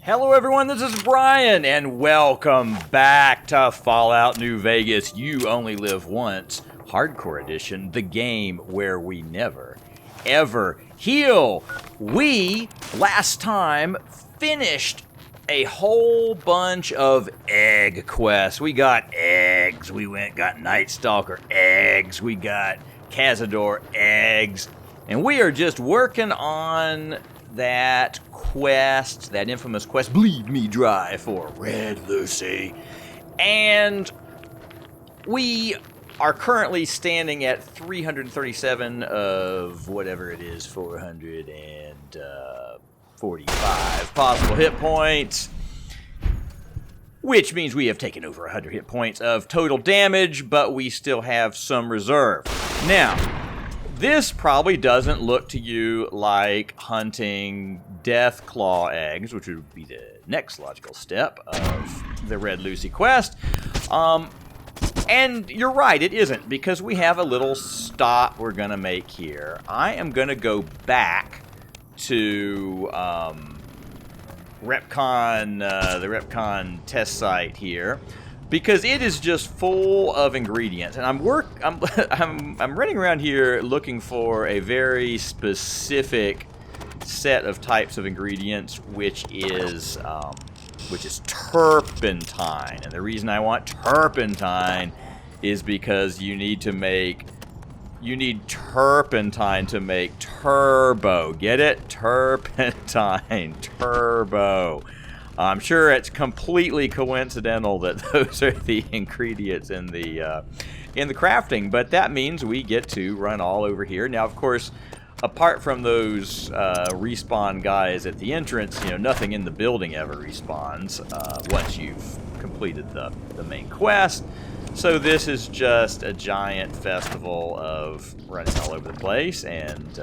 Hello everyone, this is Brian, and welcome back to Fallout New Vegas. You Only Live Once, Hardcore Edition, the game where we never, ever heal. We, last time, finished a whole bunch of egg quests. We got eggs, we got Night Stalker eggs, we got Cazador eggs, and we are just working on that quest, that infamous quest, Bleed Me Dry for Red Lucy. And we are currently standing at 337 of whatever it is, 445 possible hit points, which means we have taken over 100 hit points of total damage, but we still have some reserve. Now, this probably doesn't look to you like hunting Deathclaw eggs, which would be the next logical step of the Red Lucy quest. And you're right, it isn't, because we have a little stop we're going to make here. I am going to go back to the Repcon test site here, because it is just full of ingredients, and I'm running around here looking for a very specific set of types of ingredients, which is turpentine. And the reason I want turpentine is because you need turpentine to make turbo. Get it? Turpentine, turbo. I'm sure it's completely coincidental that those are the ingredients in the crafting, but that means we get to run all over here. Now, of course, apart from those respawn guys at the entrance, nothing in the building ever respawns once you've completed the main quest. So this is just a giant festival of running all over the place, and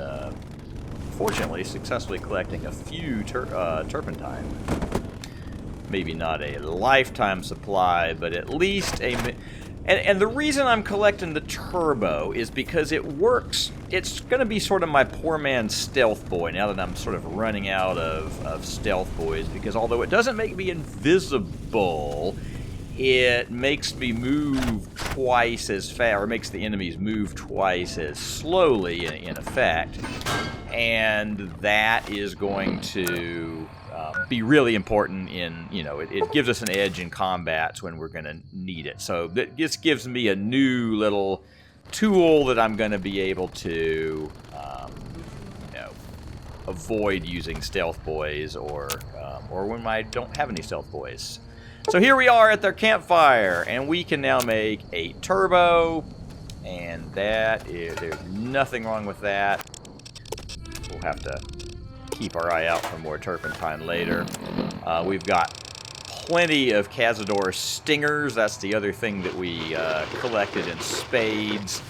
fortunately, successfully collecting a few turpentine. Maybe not a lifetime supply, but at least a... And the reason I'm collecting the turbo is because it works. It's going to be sort of my poor man's stealth boy now that I'm sort of running out of stealth boys, because although it doesn't make me invisible, it makes me move twice as fast, or makes the enemies move twice as slowly in effect. And that is going to be really important in, it gives us an edge in combats when we're going to need it. So this gives me a new little tool that I'm going to be able to, avoid using stealth boys or when I don't have any stealth boys. So here we are at their campfire, and we can now make a turbo, and there's nothing wrong with that. We'll have to keep our eye out for more turpentine later. We've got plenty of Cazador stingers. That's the other thing that we collected in spades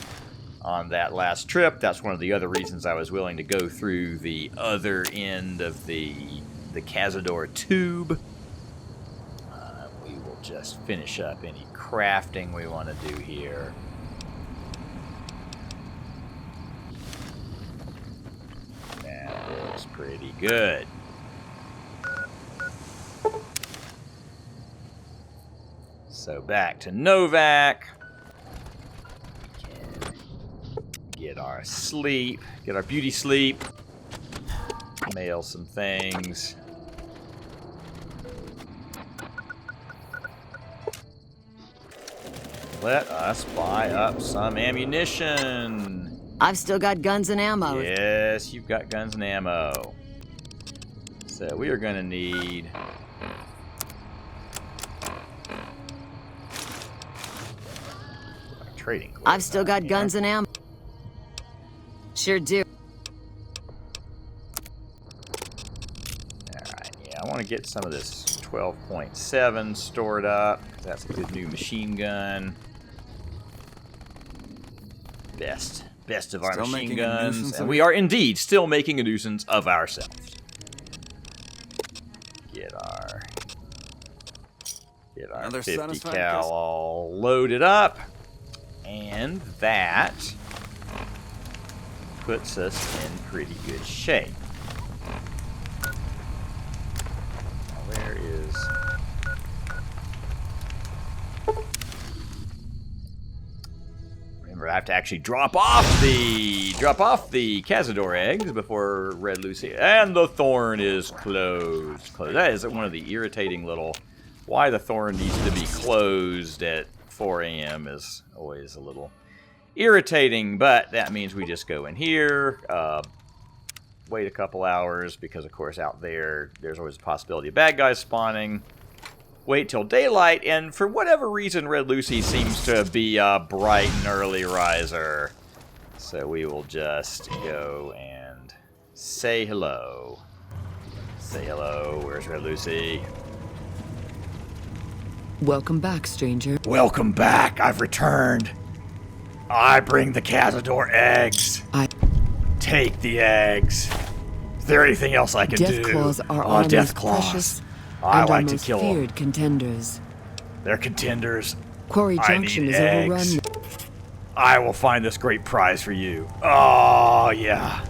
on that last trip. That's one of the other reasons I was willing to go through the other end of the Cazador tube. We will just finish up any crafting we want to do here. Looks pretty good. So back to Novak. We can get our sleep, get our beauty sleep, mail some things. Let us buy up some ammunition. I've still got guns and ammo. Yes, you've got guns and ammo. So we are going to need... trading. I've still got guns and ammo. Sure do. Alright, yeah, I want to get some of this 12.7 stored up. That's a good new machine gun. Best of our machine guns, and we are indeed still making a nuisance of ourselves. Get our 50 cal all loaded up, and that puts us in pretty good shape. Now, where I have to actually drop off the Cazador eggs before Red Lucy. And the thorn is closed. That is one of the irritating little... Why the thorn needs to be closed at 4 a.m. is always a little irritating, but that means we just go in here, wait a couple hours, because of course out there's always a possibility of bad guys spawning. Wait till daylight, and for whatever reason, Red Lucy seems to be a bright and early riser. So we will just go and say hello. Say hello. Where's Red Lucy? Welcome back, stranger. Welcome back. I've returned. I bring the Cazador eggs. Take the eggs. Is there anything else I can do? Deathclaws are our most Deathclaws. precious I and like our to most kill them. feared contenders. They're contenders. Quarry Junction is overrun. I will find this great prize for you. Oh, yeah.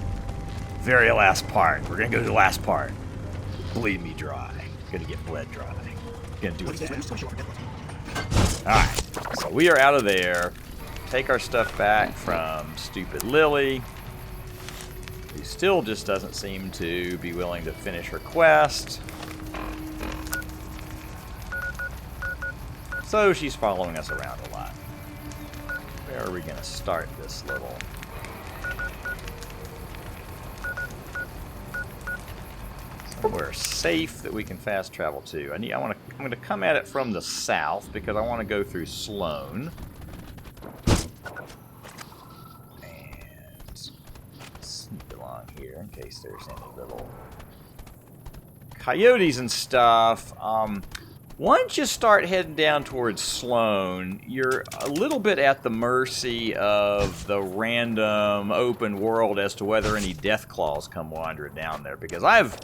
Very last part. We're going to go to the last part. Bleed me dry. Going to get bled dry. Going to do it again. Alright. So we are out of there. Take our stuff back from stupid Lily, who still just doesn't seem to be willing to finish her quest. So she's following us around a lot. Where are we going to start this little... Somewhere safe that we can fast travel to. I'm going to come at it from the south because I want to go through Sloan. And sneak along here in case there's any little coyotes and stuff. Once you start heading down towards Sloan, you're a little bit at the mercy of the random open world as to whether any Deathclaws come wandering down there. Because I've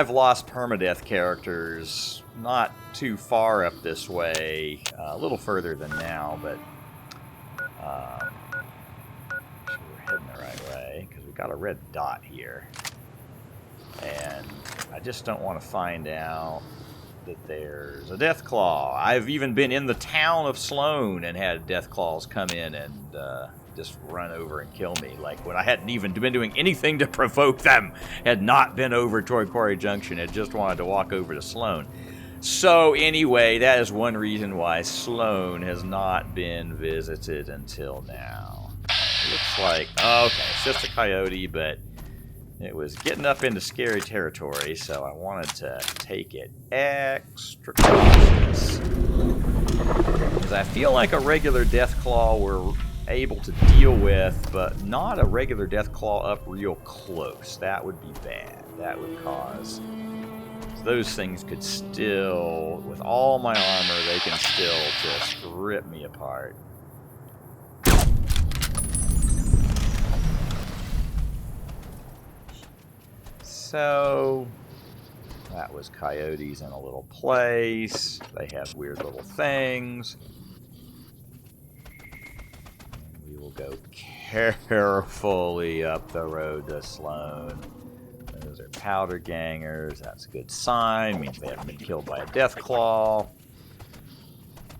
lost Permadeath characters not too far up this way, a little further than now, but sure we're heading the right way because we've got a red dot here. And I just don't want to find out that there's a Deathclaw. I've even been in the town of Sloan and had Deathclaws come in and just run over and kill me. Like when I hadn't even been doing anything to provoke them, had not been over toward Quarry Junction, had just wanted to walk over to Sloan. So anyway, that is one reason why Sloan has not been visited until now. It looks like, okay, it's just a coyote, but it was getting up into scary territory, so I wanted to take it extra cautious. Because I feel like a regular Deathclaw we're able to deal with, but not a regular Deathclaw up real close. That would be bad. That would cause... Those things could still, with all my armor, they can still just rip me apart. So, that was coyotes in a little place. They have weird little things. And we will go carefully up the road to Sloan. Those are powder gangers. That's a good sign. Means they haven't been killed by a Deathclaw.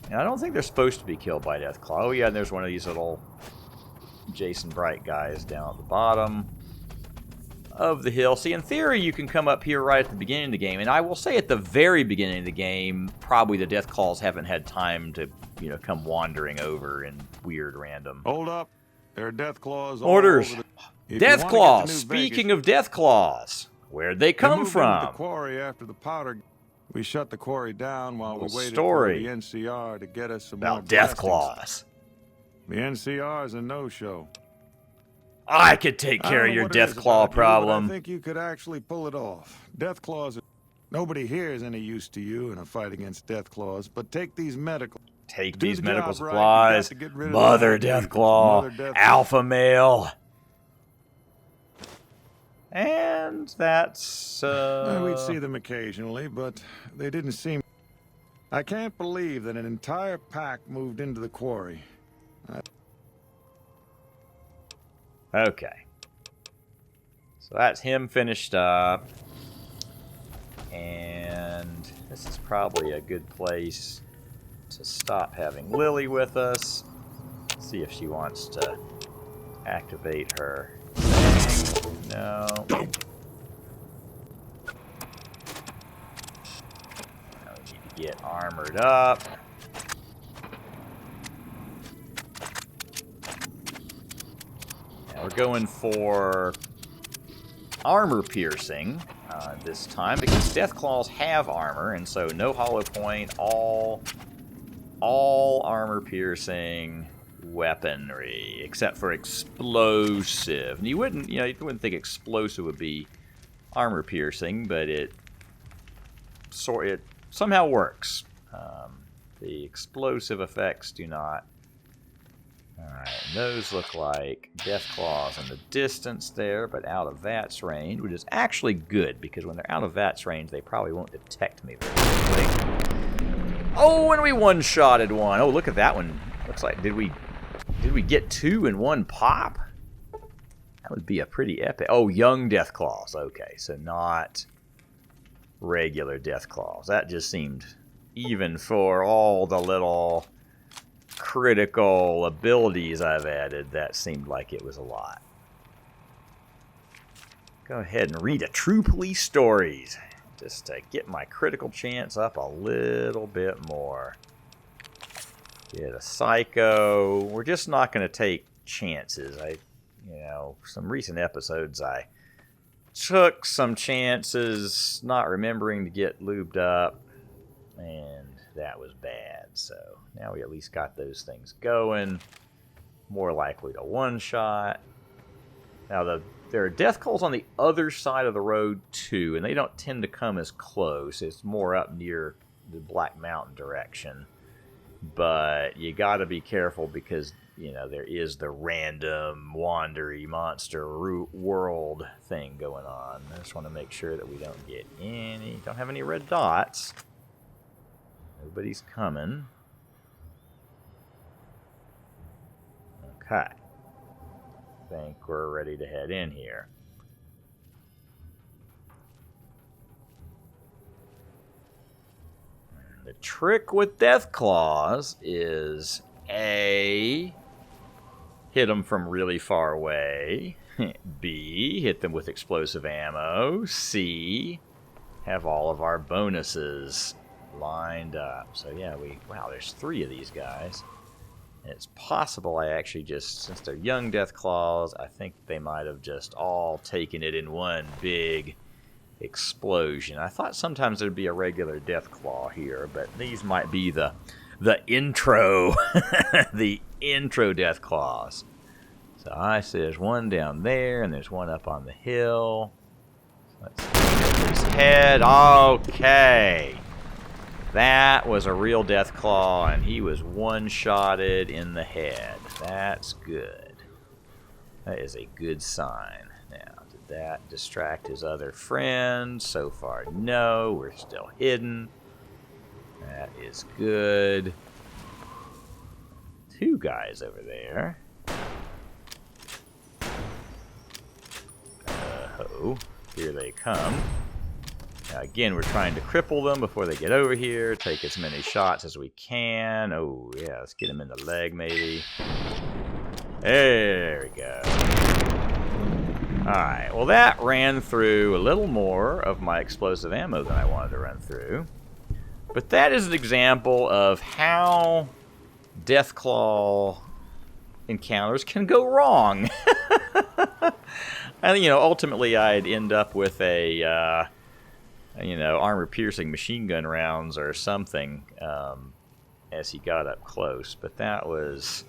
And I don't think they're supposed to be killed by a Deathclaw. Oh yeah, and there's one of these little Jason Bright guys down at the bottom of the hill. See, in theory, you can come up here right at the beginning of the game. And I will say at the very beginning of the game, probably the Deathclaws haven't had time to, come wandering over in weird random... Hold up. There are Deathclaws all orders. over Deathclaws. Speaking of Deathclaws, where'd they come from? The quarry after the powder. We shut the quarry down while we waited for the NCR to get us some about more Deathclaws. The NCR is a no-show. I could take care of your Deathclaw problem. I think you could actually pull it off. Deathclaws. Nobody here is any use to you in a fight against Deathclaws. But take these medical. Take these medical supplies. Right, Mother Deathclaw. Alpha male. And that's, We'd see them occasionally, but they didn't seem... I can't believe that an entire pack moved into the quarry. Okay. So that's him finished up. And this is probably a good place to stop having Lily with us. see if she wants to activate her thing. No. Now we need to get armored up. Now we're going for armor piercing this time, because Deathclaws have armor, and so no hollow point, all armor piercing weaponry, except for explosive. And you wouldn't think explosive would be armor piercing, but it somehow works. The explosive effects do not. Alright, and those look like Deathclaws in the distance there, but out of VATS range, which is actually good, because when they're out of VATS range, they probably won't detect me very quickly. Oh, and we one-shotted one. Oh, look at that one. Looks like, did we get two in one pop? That would be a pretty epic. Oh, young Deathclaws. Okay, so not regular Deathclaws. That just seemed, even for all the little critical abilities I've added, that seemed like it was a lot. Go ahead and read a True Police Stories, just to get my critical chance up a little bit more. Get a Psycho. We're just not going to take chances. Some recent episodes I took some chances not remembering to get lubed up, and that was bad. So now we at least got those things going. More likely to one-shot. Now there are Deathclaws on the other side of the road too, and they don't tend to come as close. It's more up near the Black Mountain direction. But you got to be careful, because there is the random wandery monster world thing going on. I just want to make sure that we don't have any red dots. Nobody's coming. Okay. I think we're ready to head in here. The trick with Deathclaws is A, hit them from really far away. B, hit them with explosive ammo. C, have all of our bonuses lined up. So yeah, there's 3 of these guys. And it's possible I actually just, since they're young Deathclaws, I think they might have just all taken it in one big explosion. I thought sometimes there'd be a regular Deathclaw here, but these might be the intro, the intro Deathclaws. So I see there's one down there, and there's one up on the hill. Let's get his head. Okay. That was a real Deathclaw, and he was one-shotted in the head. That's good. That is a good sign. Now, did that distract his other friend? So far, no. We're still hidden. That is good. 2 guys over there. Oh, here they come. Now, again, we're trying to cripple them before they get over here. Take as many shots as we can. Oh, yeah, let's get him in the leg, maybe. There we go. Alright, well, that ran through a little more of my explosive ammo than I wanted to run through. But that is an example of how Deathclaw encounters can go wrong. And, ultimately I'd end up with a... armor-piercing machine gun rounds or something as he got up close. But that was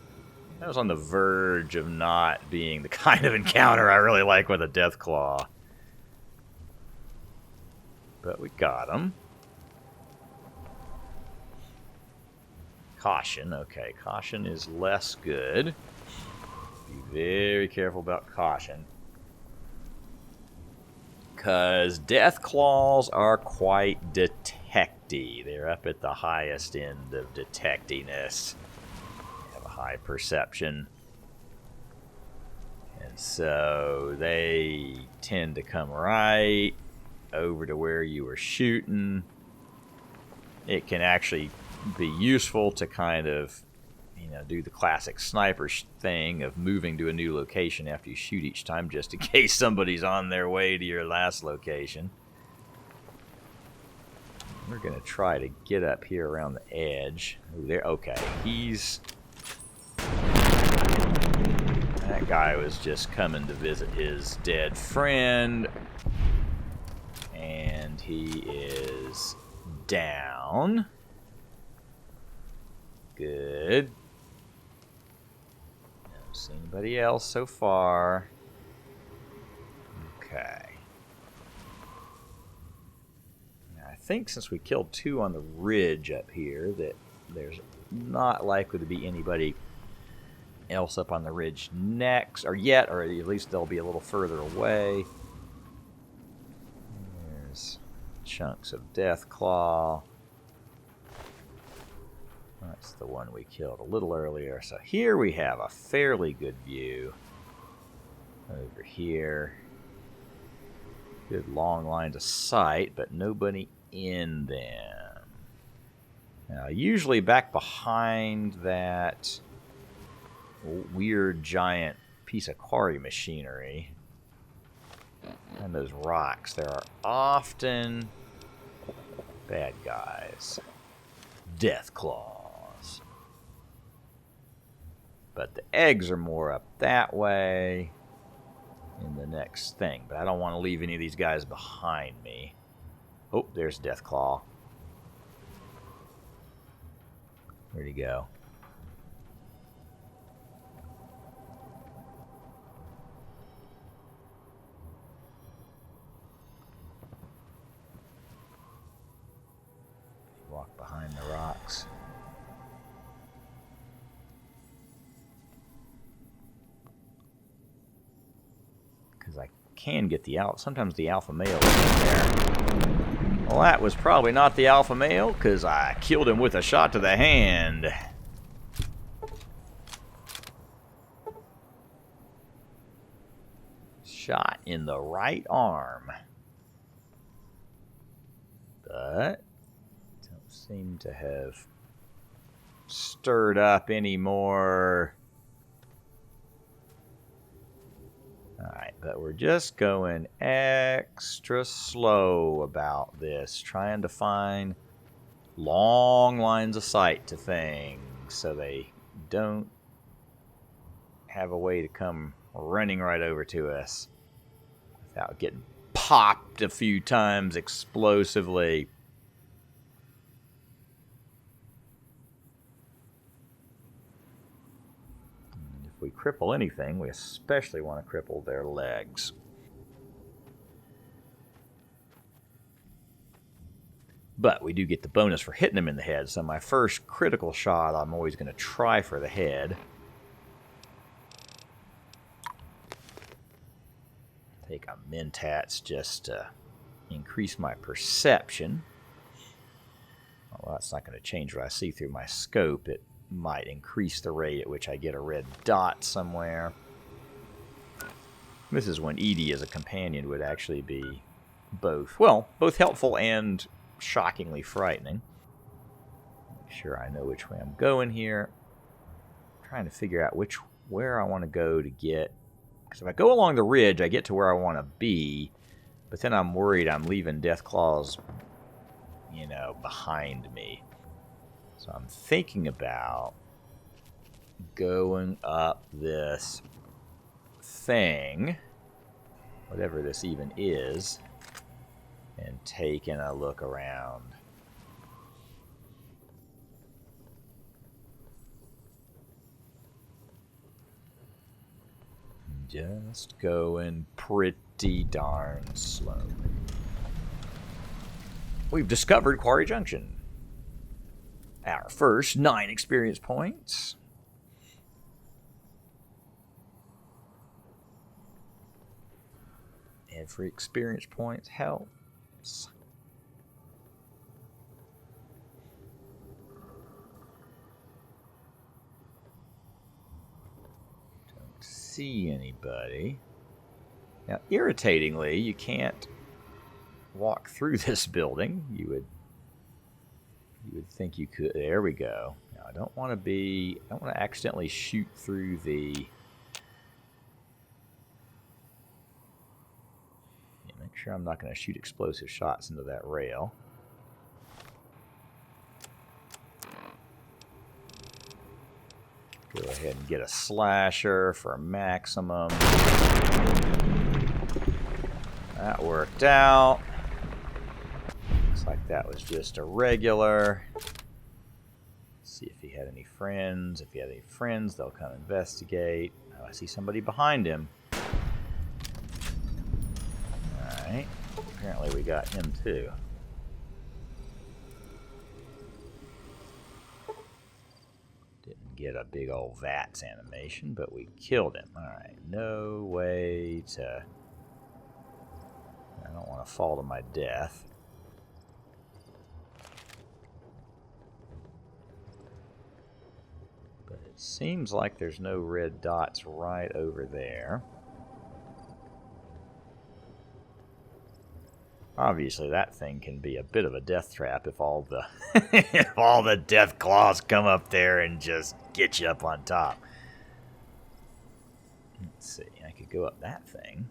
on the verge of not being the kind of encounter I really like with a Deathclaw. But we got him. Caution. Okay, caution is less good. Be very careful about caution. Because Deathclaws are quite detecty. They're up at the highest end of detectiness. They have a high perception. And so they tend to come right over to where you were shooting. It can actually be useful to kind of you know, do the classic sniper thing of moving to a new location after you shoot each time, just in case somebody's on their way to your last location. We're going to try to get up here around the edge. Ooh, there, okay, that guy was just coming to visit his dead friend. And he is down. Good. Don't see anybody else so far. Okay. Now, I think since we killed 2 on the ridge up here, that there's not likely to be anybody else up on the ridge next, or yet, or at least they'll be a little further away. There's chunks of Deathclaw. That's the one we killed a little earlier. So here we have a fairly good view. Over here. Good long lines of sight, but nobody in them. Now, usually back behind that weird giant piece of quarry machinery and those rocks, there are often bad guys. Deathclaws. But the eggs are more up that way in the next thing. But I don't want to leave any of these guys behind me. Oh, there's Deathclaw. Where'd he go? Walk behind the rocks. Because I can get the alpha. Sometimes the alpha male is in there. Well, that was probably not the alpha male, because I killed him with a shot to the hand. Shot in the right arm. But don't seem to have stirred up any more. Alright, but we're just going extra slow about this, trying to find long lines of sight to things so they don't have a way to come running right over to us without getting popped a few times explosively. We cripple anything, we especially want to cripple their legs. But we do get the bonus for hitting them in the head, so my first critical shot, I'm always going to try for the head. Take a Mentats just to increase my perception. Well, that's not going to change what I see through my scope. It might increase the rate at which I get a red dot somewhere. This is when Edie as a companion would actually be both helpful and shockingly frightening. Make sure I know which way I'm going here. I'm trying to figure out where I want to go to get, because if I go along the ridge I get to where I want to be, but then I'm worried I'm leaving Deathclaws, behind me. So I'm thinking about going up this thing, whatever this even is, and taking a look around. Just going pretty darn slowly. We've discovered Quarry Junction. Our first 9 experience points. Every experience point helps. Don't see anybody. Now, irritatingly, you can't walk through this building. You would think you could. There we go. Now, I don't want to accidentally shoot through the... Yeah, make sure I'm not going to shoot explosive shots into that rail. Go ahead and get a slasher for maximum. That worked out. Looks like that was just a regular. Let's see if he had any friends. If he had any friends, they'll come investigate. Oh, I see somebody behind him. Alright. Apparently we got him too. Didn't get a big old VATS animation, but we killed him. Alright, no way to... I don't want to fall to my death. But it seems like there's no red dots right over there. Obviously, that thing can be a bit of a death trap if all the if all the Deathclaws come up there and just get you up on top. Let's see, I could go up that thing.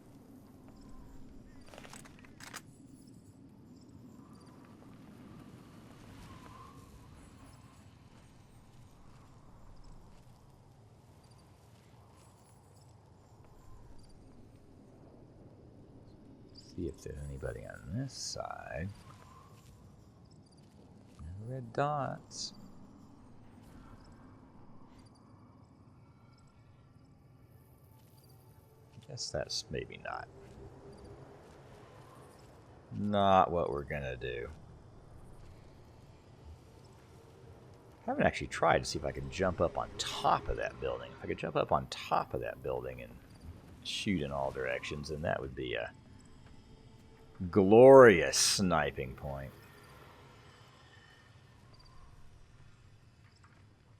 See if there's anybody on this side. No red dots. Guess that's maybe not what we're gonna do. I haven't actually tried to see if I can jump up on top of that building. If I could jump up on top of that building and shoot in all directions, then that would be a glorious sniping point.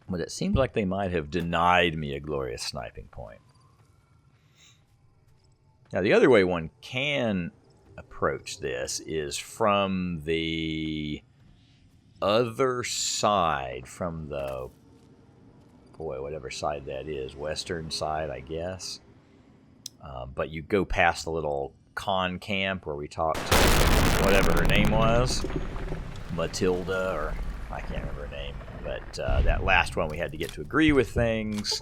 But it seems like they might have denied me a glorious sniping point. Now, the other way one can approach this is from the other side, from the, boy, whatever side that is, western side, I guess. But you go past the little con camp where we talked to whatever her name was, Matilda, or I can't remember her name, but that last one we had to get to agree with things.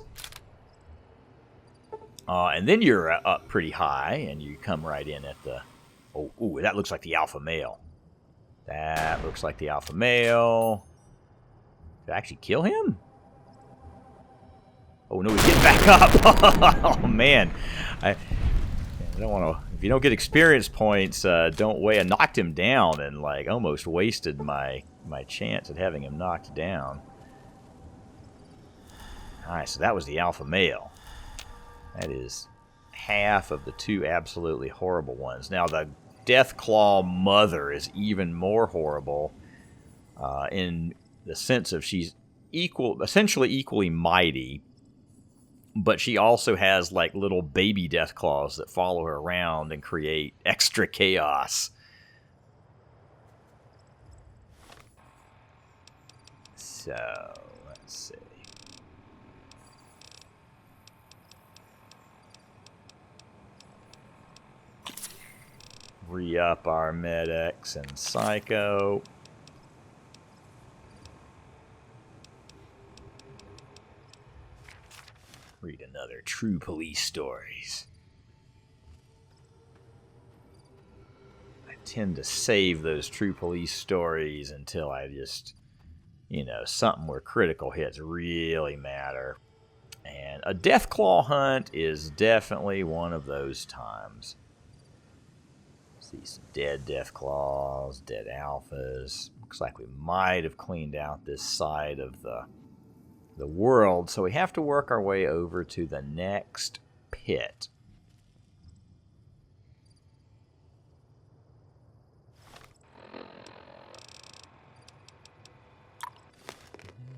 And then you're up pretty high, and you come right in at the... Oh, ooh, that looks like the alpha male. That looks like the alpha male. Did I actually kill him? Oh, no, he's getting back up. Oh, man. I don't want to... If you don't get experience points, don't wait. I knocked him down and, like, almost wasted my chance at having him knocked down. Alright, so that was the alpha male. That is half of the two absolutely horrible ones. Now, the Deathclaw mother is even more horrible in the sense of she's essentially equally mighty, but she also has like little baby Deathclaws that follow her around and create extra chaos. So, let's see. Re-up our Med-X and Psycho. Read another True Police Stories. I tend to save those True Police Stories until I just, something where critical hits really matter. And a Deathclaw hunt is definitely one of those times. See some dead Deathclaws, dead alphas. Looks like we might have cleaned out this side of the world, so we have to work our way over to the next pit.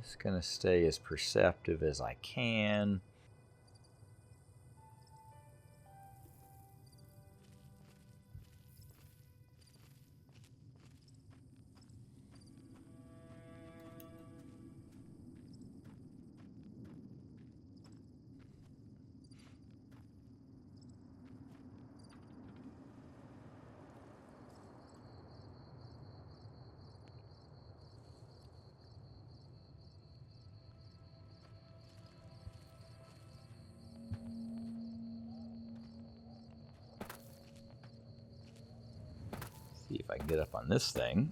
Just gonna stay as perceptive as I can. I can get up on this thing.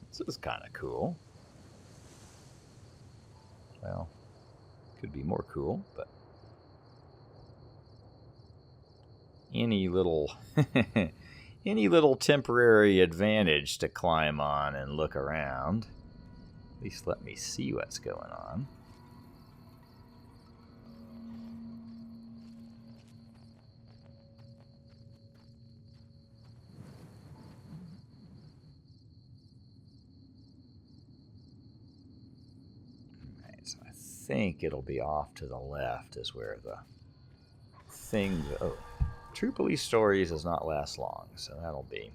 This is kind of cool. Well, could be more cool, but any little any little temporary advantage to climb on and look around. At least let me see what's going on. Alright, so I think it'll be off to the left is where the thing... Oh, True Police Stories does not last long, so that'll be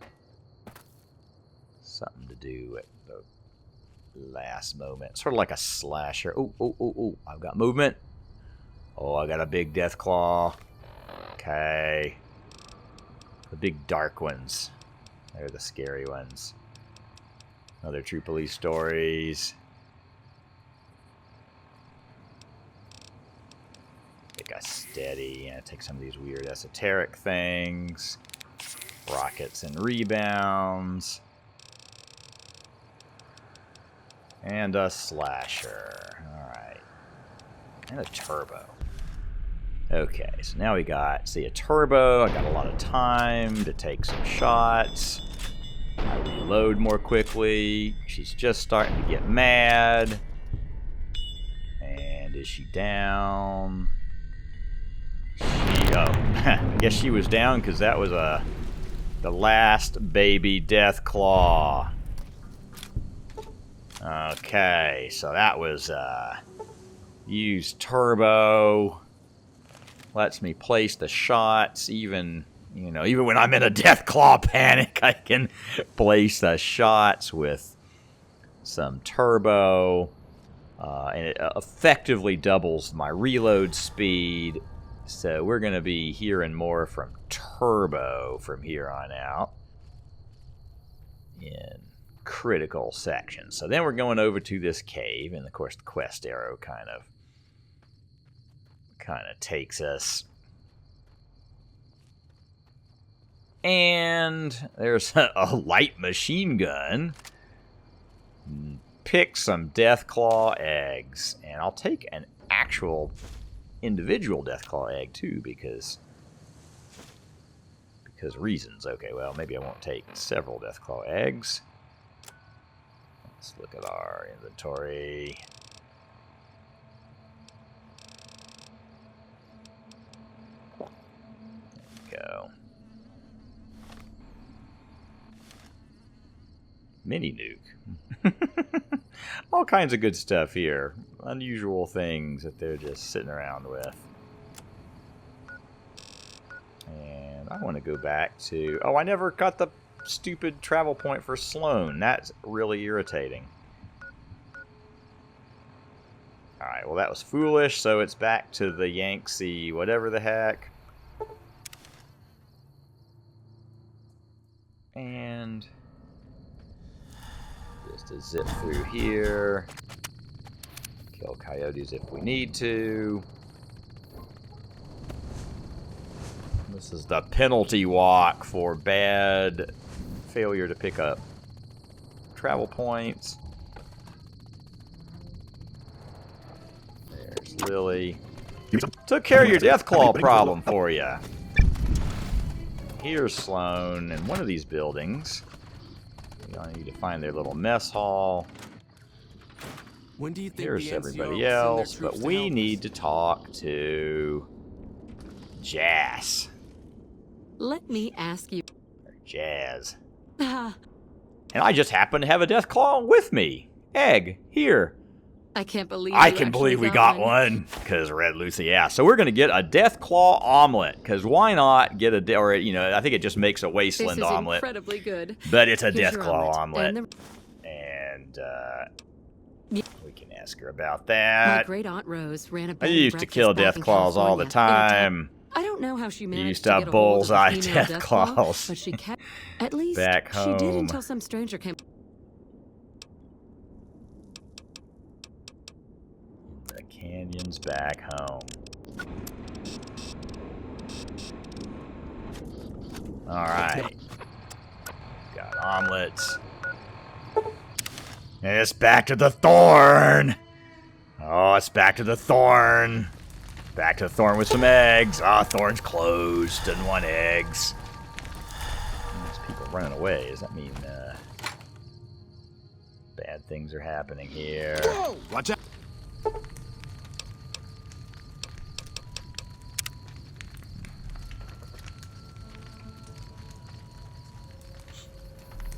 something to do at the last moment. Sort of like a slasher. Oh, I've got movement. Oh, I got a big Deathclaw. Okay. The big dark ones. They're the scary ones. Another True Police Stories. Take a steady and take some of these weird esoteric things. Rockets and rebounds. And a slasher. Alright. And a turbo. Okay, so now we got, see, a turbo. I got a lot of time to take some shots. I reload more quickly. She's just starting to get mad. And is she down? I guess she was down because that was the last baby Deathclaw. Okay, so that was use turbo. Lets me place the shots even when I'm in a Deathclaw panic, I can place the shots with some turbo. And it effectively doubles my reload speed. So we're going to be hearing more from turbo from here on out in critical sections. So then we're going over to this cave, and of course the quest arrow kind of takes us. And there's a light machine gun. Pick some Deathclaw eggs, and I'll take an actual individual Deathclaw egg too, because reasons. Okay, well, maybe I won't take several Deathclaw eggs. Let's look at our inventory. There we go. Mini nuke. All kinds of good stuff here. Unusual things that they're just sitting around with. And I want to go back to... Oh, I never got the stupid travel point for Sloan. That's really irritating. Alright, well that was foolish, so it's back to the Yanksy whatever the heck. And... just a zip through here. Kill coyotes if we need to. This is the penalty walk for bad failure to pick up travel points. There's Lily. Took care of your Deathclaw problem for you. Here's Sloan in one of these buildings. I need to find their little mess hall. When do you think Here's the everybody NCO will else, send their but troops to we help need us? to talk to Jazz. Let me ask you. Or Jazz. I And I just happen to have a Deathclaw with me. Egg, here. can't believe I you can actually believe we got one. Because Red Lucy, yeah. So we're going to get a Deathclaw omelet. Because why not get a... Or, I think it just makes a This wasteland is omelet. incredibly good. But it's a Here's your Deathclaw omelet. And And Yeah. we can ask her about my that. great aunt Rose ran a I bed and used to kill breakfast back in Deathclaws all the California. time. I don't know how she managed used to to get a hold of a bullseye female Deathclaws. Deathclaw, but she kept. At least Back she did home. until some stranger came. The canyons back home. Alright. omelets. It's back to the thorn. Oh, it's back to the thorn. Back to the thorn with some eggs. Ah, thorn's closed. Doesn't want eggs. There's people running away. Does that mean bad things are happening here? Whoa! Watch out!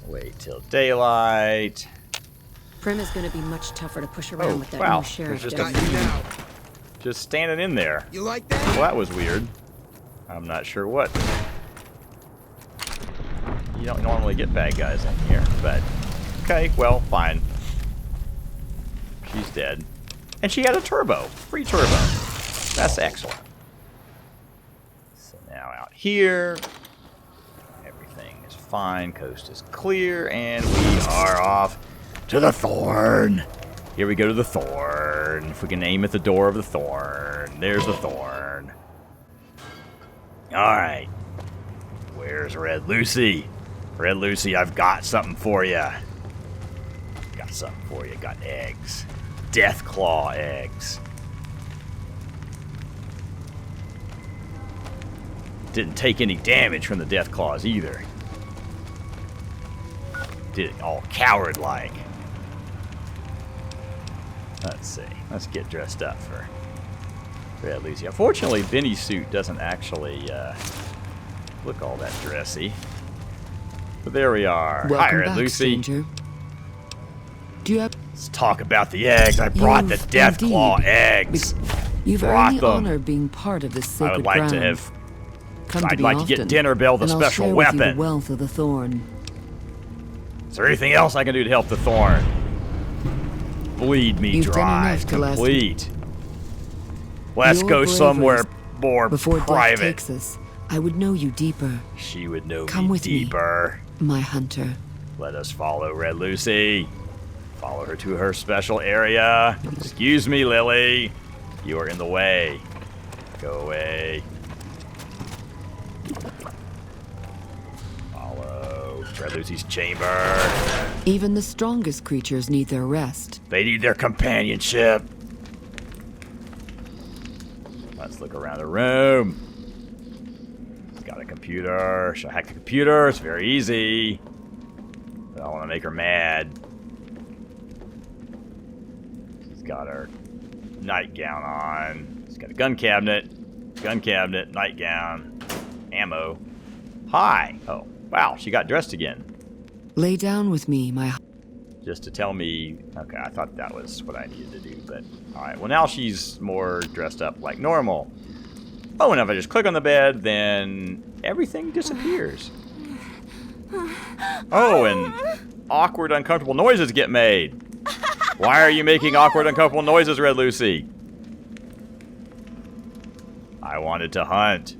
Wait till daylight. Prim is going to be much tougher to push around with that wow. new sheriff. There's down just Got you now. Just standing in there. You like that? Well, that was weird. I'm not sure what. You don't normally get bad guys in here, but okay, well, fine. She's dead. And she had a turbo. Free turbo. That's excellent. So now out here, everything is fine. Coast is clear, and we are off to the thorn. Here we go to the thorn. If we can aim at the door of the thorn. There's the thorn. Alright. Where's Red Lucy? Red Lucy, I've got something for you. Got something for you. Got eggs. Deathclaw eggs. Didn't take any damage from the Deathclaws either. Did it all coward-like. Let's see. Let's get dressed up for Red Lucy. Unfortunately, Benny's suit doesn't actually look all that dressy. But there we are. Welcome Hi, Red back, Lucy. stranger. Do you have... Let's talk about the eggs. I brought the You've Deathclaw indeed eggs. You've Brought earned the them. honor of being part of this sacred I would like ground. to have. Come I'd me like to get often, Dinner Bell the and I'll special share with you weapon. the wealth of the thorn. Is there anything else I can do to help the thorn? Bleed me You've done dry. enough to last Complete. Let's Your go bravery somewhere more Before death private. takes us, I would know you deeper, She would know Come me with me. deeper. my hunter. Let us follow Red Lucy. Follow her to her special area. Excuse me, Lily. You are in the way. Go away. Follow Red Lucy's chamber. Even the strongest creatures need their rest. They need their companionship. Let's look around the room. It's got a computer. Should I hack the computer? It's very easy. But I want to make her mad. She's got her nightgown on. She's got a gun cabinet, nightgown, ammo. Hi. Oh, wow. She got dressed again. Lay down with me, my... Just to tell me, okay, I thought that was what I needed to do, but all right. Well, now she's more dressed up like normal. Oh, and if I just click on the bed, then everything disappears. Oh, and awkward, uncomfortable noises get made. Why are you making awkward, uncomfortable noises, Red Lucy? I wanted to hunt.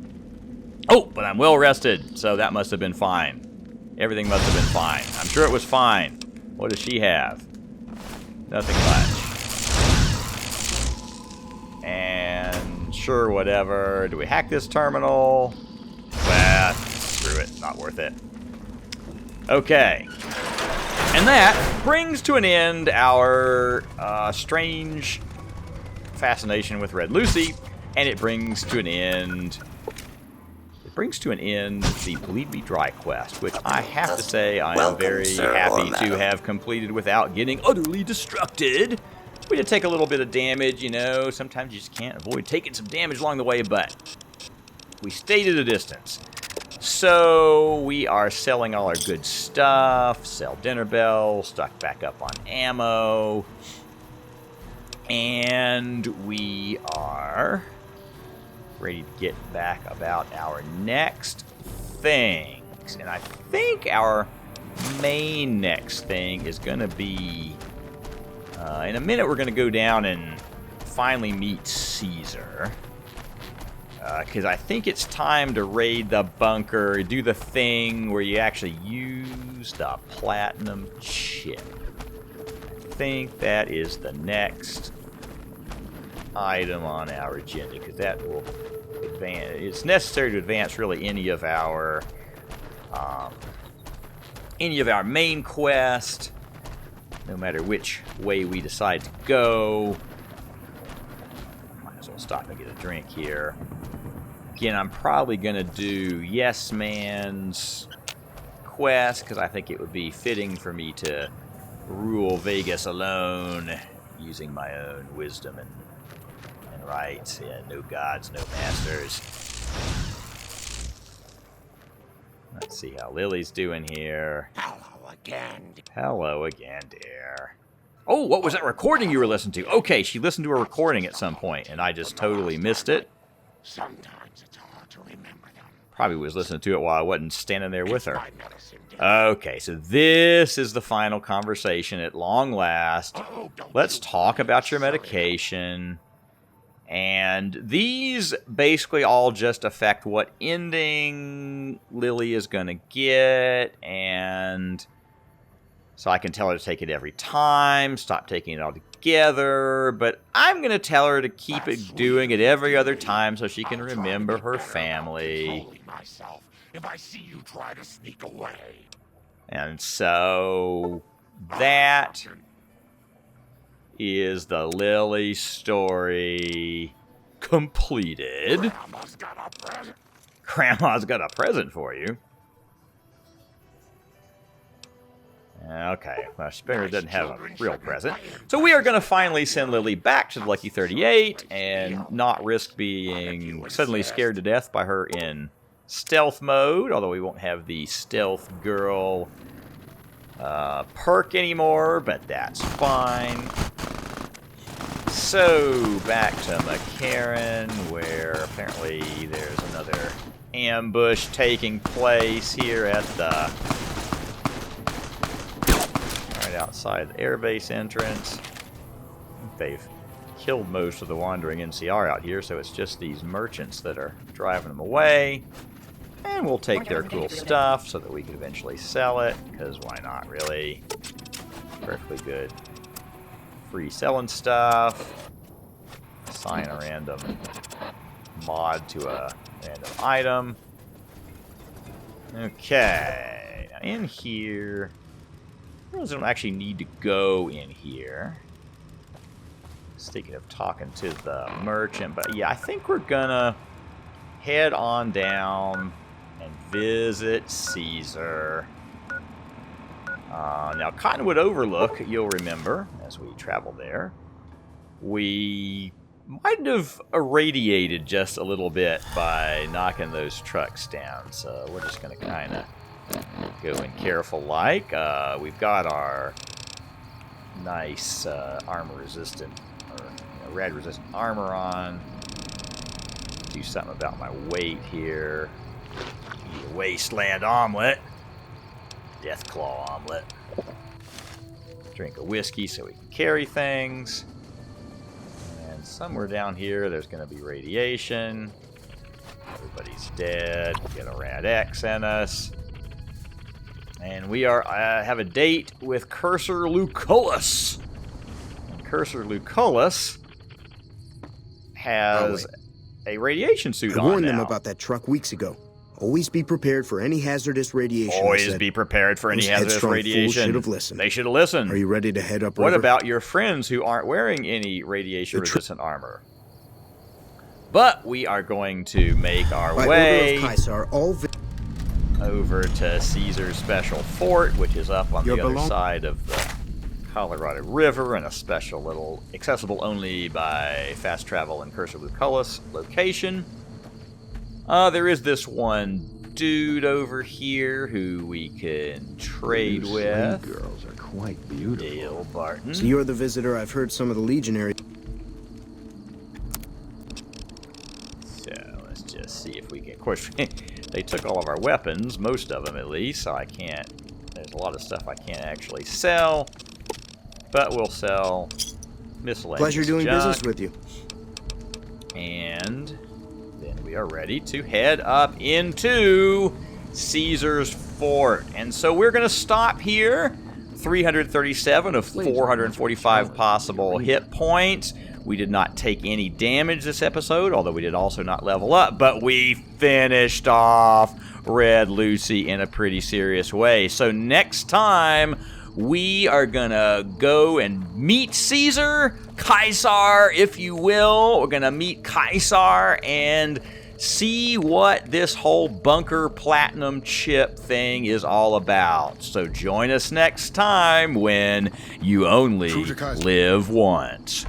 Oh, but I'm well rested, so that must have been fine. Everything must have been fine. I'm sure it was fine. What does she have? Nothing much. And sure, whatever. Do we hack this terminal? Well, screw it. Not worth it. Okay. And that brings to an end our strange fascination with Red Lucy. And it brings to an end... the Bleed Me Dry quest, which I have to say I am very happy to have completed without getting utterly destructed. We did take a little bit of damage, you know. Sometimes you just can't avoid taking some damage along the way, but we stayed at a distance. So we are selling all our good stuff. Sell Dinner Bell, stock back up on ammo. And we are... ready to get back about our next things. And I think our main next thing is going to be... in a minute, we're going to go down and finally meet Caesar. Because I think it's time to raid the bunker, do the thing where you actually use the platinum chip. I think that is the next item on our agenda, because that will advance. It's necessary to advance really any of our any of our main quest, no matter which way we decide to go. Might as well stop and get a drink here. Again, I'm probably going to do Yes Man's quest, because I think it would be fitting for me to rule Vegas alone, using my own wisdom and rights. Yeah, no gods, no masters. Let's see how Lily's doing here. Hello again. Hello again, dear. Oh, what was that recording you were listening to? Okay, she listened to a recording at some point, and I just totally missed it. Sometimes it's hard to remember them. Probably was listening to it while I wasn't standing there with her. Okay, so this is the final conversation at long last. Let's talk about your medication. And these basically all just affect what ending Lily is going to get. And so I can tell her to take it every time, stop taking it all together. But I'm going to tell her to keep it doing it every other time so she can remember her family. If I see you try to sneak away. And so that is the Lily story completed. Grandma's got a present. Grandma's got a present for you. Okay, well, Spinner doesn't have a real present. So we are going to finally send Lily back to the Lucky 38 and not risk being suddenly scared to death by her in stealth mode, although we won't have the stealth girl perk anymore, but that's fine. So, back to McCarran, where apparently there's another ambush taking place here at the right outside the airbase entrance. They've killed most of the wandering NCR out here, so it's just these merchants that are driving them away. And we'll take their cool stuff so that we can eventually sell it, because why not, really? Perfectly good. Free selling stuff. Assign a random mod to a random item. Okay. Now in here, I don't actually need to go in here. Just thinking of talking to the merchant, but yeah, I think we're gonna head on down and visit Caesar. Now, Cottonwood Overlook, you'll remember, as we travel there, we might have irradiated just a little bit by knocking those trucks down. So we're just going to kind of go in careful like. We've got our nice armor-resistant, or rad-resistant armor on. Do something about my weight here. Eat a wasteland omelet. Deathclaw omelet. Drink a whiskey so we can carry things. And somewhere down here there's going to be radiation. Everybody's dead. We get a Rad X in us. And we are have a date with Cursor Lucullus. And Cursor Lucullus has a radiation suit on now. I warned them about that truck weeks ago. Always be prepared for any hazardous radiation. Always be prepared for any hazardous radiation. Should have listened. They should have listened. Are you ready to head up? What about your friends who aren't wearing any radiation-resistant armor? But we are going to make our way over to Caesar's Special Fort, which is up on the other side of the Colorado River, in a special little, accessible only by fast travel and Cursor Lucullus location. There is this one dude over here who we can trade with. Girls are quite beautiful. Dale Barton. So you're the visitor I've heard some of the legionaries. So let's just see if we can. Of course, they took all of our weapons, most of them at least. So I can't. There's a lot of stuff I can't actually sell, but we'll sell miscellaneous Pleasure doing junk. business with you. And then we are ready to head up into Caesar's Fort. And so we're going to stop here. 337 of 445 possible hit points. We did not take any damage this episode, although we did also not level up, but we finished off Red Lucy in a pretty serious way. So next time, we are gonna go and meet Caesar, if you will. We're gonna meet Caesar and see what this whole bunker platinum chip thing is all about. So join us next time when you only live once.